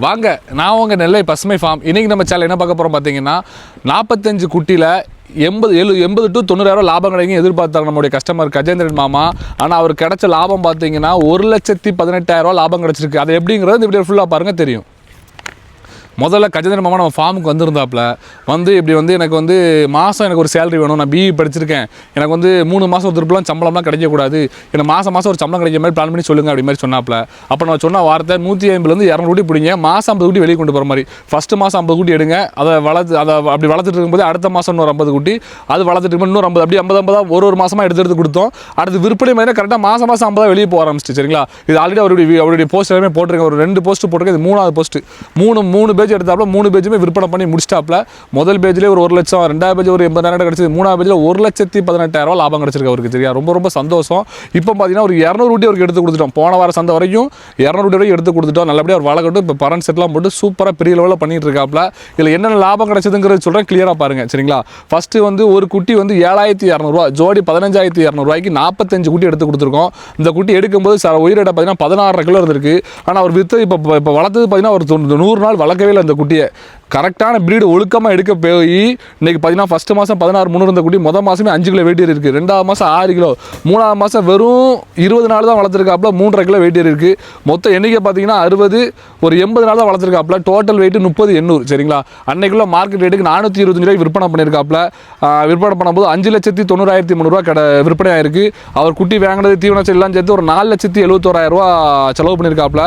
வாங்க, நான் உங்கள் நெல்லை பசுமை ஃபார்ம். இன்றைக்கி நம்ம சேனல் என்ன பார்க்க போகிறோம் பார்த்தீங்கன்னா, 45 குட்டியில் 80 to 90,000 லாபம் கிடைக்கும் எதிர்பார்த்தாங்க நம்முடைய கஸ்டமர் கஜேந்திரன் மாமா. ஆனால் அவர் கிடைச்ச லாபம் பார்த்தீங்கன்னா 1,18,000 லாபம் கிடச்சிருக்கு. அது எப்படிங்கிறது இந்த வீடியோ ஃபுல்லாக பாருங்கள், தெரியும். முதல்ல கஜேந்திரன் மாமா நம்ம ஃபார்முக்கு வந்திருந்தாப்புல இப்படி எனக்கு மாதம் எனக்கு ஒரு சேலரி வேணும், நான் பிஇ படிச்சிருக்கேன், எனக்கு 3 மாதம் ஒரு திருப்பலாம் சம்பளம்லாம் கிடைக்கக்கூடாது, எனக்கு மாதம் ஒரு சம்பளம் கிடைக்கிற மாதிரி பிளான் பண்ணி சொல்லுங்கள் அப்படி மாதிரி சொன்னாப்புல. அப்போ நான் சொன்ன வார்த்தை 150 200 குட்டி பிடிங்க, மாதம் 50 குட்டி வெளியே கொண்டு போகிற மாதிரி. ஃபஸ்ட்டு மாதம் 50 குட்டி எடுங்க, அதை அப்படி வளர்த்துட்டு இருக்கும்போது அடுத்த மாதம் இன்னொரு 50 குட்டி, அது வளர்த்துட்டு இருக்கும்போது இன்னொரு 50, அப்படி 50 ஒரு மாதமாக எடுத்து கொடுத்தோம். அடுத்து விற்பனை மாதிரி கரெக்டாக மாதம் 50 வெளியே போக ஆரம்பிச்சிட்டு. சரிங்களா, இது ஆல்ரெடி அவருடைய போஸ்ட் எல்லாமே போட்டிருக்கேன், ஒரு 2 போஸ்ட் போட்டிருக்கேன், இது 3வது போஸ்ட். மூணு பேஜ் எடுத்தாப்புல, 3 பேஜுமே விற்பனை பண்ணி முடிச்சிட்டாப்புல. முதல் பேஜ்லேயே ஒரு 1 லட்சம், 2வது பேஜ் ஒரு 80,000 கிடச்சிது, 3வது பேஜில் 1,18,000 லாபம் கிடச்சிருக்கு அவருக்கு. சரியா, ரொம்ப சந்தோஷம். இப்போ பார்த்தீங்கன்னா ஒரு 200 குட்டி அவருக்கு எடுத்து கொடுத்துட்டோம். போன வார சந்தை வரைக்கும் 200 குட்டி வரைக்கும் எடுத்து கொடுத்துட்டோம். நல்லபடியாக ஒரு வளர்க்கட்டும். இப்போ பரன் செட்லாம் போட்டு சூப்பராக பெரிய லெவலில் பண்ணிட்டு இருக்காப்புல. இதில் என்னென்ன லாபம் கிடச்சதுங்கிறது சொல்கிறேன், கிளியராக பாருங்கள். சரிங்களா, ஃபஸ்ட்டு ஒரு குட்டி 7,200 ஜோடி 15,200 45 குட்டி எடுத்து கொடுத்துருக்கோம். இந்த குட்டி எடுக்கும்போது உயிரிட பார்த்தீங்கன்னா 16 கிலோ இருந்திருக்கு. ஆனால் அவர் விற்று இப்போ வளர்த்தது பார்த்தீங்கன்னா ஒரு 100 நாள் வளர்க்கவே இல்லை. அந்த குட்டியை கரெக்டான பிரீடு ஒழுக்கமாக எடுக்க போய் இன்றைக்கி பார்த்தீங்கன்னா ஃபஸ்ட்டு மாதம் 16,300 இருந்த குட்டி மொதல் மாதமே 5 கிலோ வெயிட் இருக்குது, 2வது மாதம் 6 கிலோ, 3வது மாதம் வெறும் 20 நாள் தான் வளர்த்துருக்காப்புல, 3.5 கிலோ வெயிட் இருக்குது. மொத்தம் எண்ணிக்கை பார்த்தீங்கன்னா 60, ஒரு 80 நாள் தான் வளர்த்துருக்காப்புல. Total wait 30,800. சரிங்களா, அன்னைக்குள்ள மார்க்கெட் ரேட்டுக்கு 425 விற்பனை பண்ணியிருக்காப்புல. விற்பனை பண்ணும்போது 5,90,300 விற்பனை ஆயிருக்கு. அவர் குட்டி வாங்கினது தீவனம் எல்லாம் சேர்த்து ஒரு 4,71,000 செலவு பண்ணியிருக்காப்புல.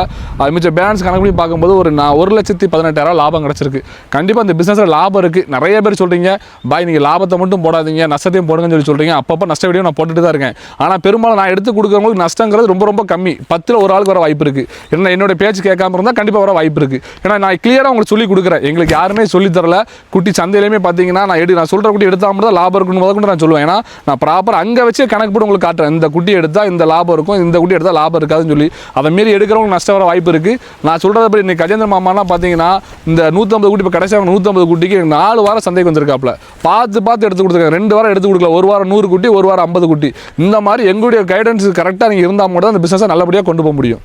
மிச்சம் பேலன்ஸ் கணக்கு பண்ணி பார்க்கும்போது ஒரு 1,18,000 லாபம் கிடச்சிருக்கு. கண்டிப்பாக இந்த பிஸ்னஸில் லாபம் இருக்குது. நிறைய பேர் சொல்கிறீங்க, பாய் நீங்கள் லாபத்தை மட்டும் போடாதீங்க, நஷ்டத்தையும் போடுங்கன்னு சொல்கிறீங்க. அப்பப்போ நஷ்ட வீடியோ நான் போட்டுட்டு தான் இருக்கேன். ஆனால் பெரும்பாலும் நான் எடுத்து கொடுக்குறவங்களுக்கு நஷ்டங்கிறது ரொம்ப கம்மி. 10ல் ஒரு ஆளுக்கு வர வாய்ப்பு இருக்குது. ஏன்னா என்னோட பேச்சு கேட்காம இருந்தால் கண்டிப்பாக வர வாய்ப்பு இருக்குது. ஏன்னா நான் கிளியராக உங்களுக்கு சொல்லி கொடுக்குறேன். எங்களுக்கு யாருமே சொல்லித்தரல. குட்டி சந்தையிலையுமே பார்த்தீங்கன்னா நான் சொல்கிற குட்டி எடுத்தால் தான் லாபம் இருக்குன்னு முதல்ல நான் சொல்லுவேன். ஏன்னா நான் ப்ராப்பர் அங்கே வச்சு கணக்கு போட்டு உங்களுக்கு காட்டுறேன். இந்த குட்டி எடுத்தால் இந்த லாபம் இருக்கும், இந்த குட்டி எடுத்தால் லாபம் இருக்காதுன்னு சொல்லி. அதை மாரி எடுக்கிறவங்களுக்கு நஷ்டம் வர வாய்ப்பு இருக்குது. நான் சொல்கிறத இன்னைக்கு கஜேந்திர மாமாலாம் பார்த்தீங்கன்னா இந்த 150 குட்டி இப்போ கடைசியாக 150 குட்டிக்கு 4 வாரம் சந்தைக்கு வந்திருக்காப்புல. பார்த்து எடுத்து கொடுத்துருக்கேன். 2 வாரம் எடுத்து கொடுக்கல. ஒரு வாரம் 100 குட்டி, ஒரு வாரம் 50 குட்டி. இந்த மாதிரி எங்களுடைய கைடன்ஸ் கரெக்டாக நீங்கள் இருந்தால் மட்டும் அந்த பிஸ்னஸை நல்லபடியாக கொண்டு போக முடியும்.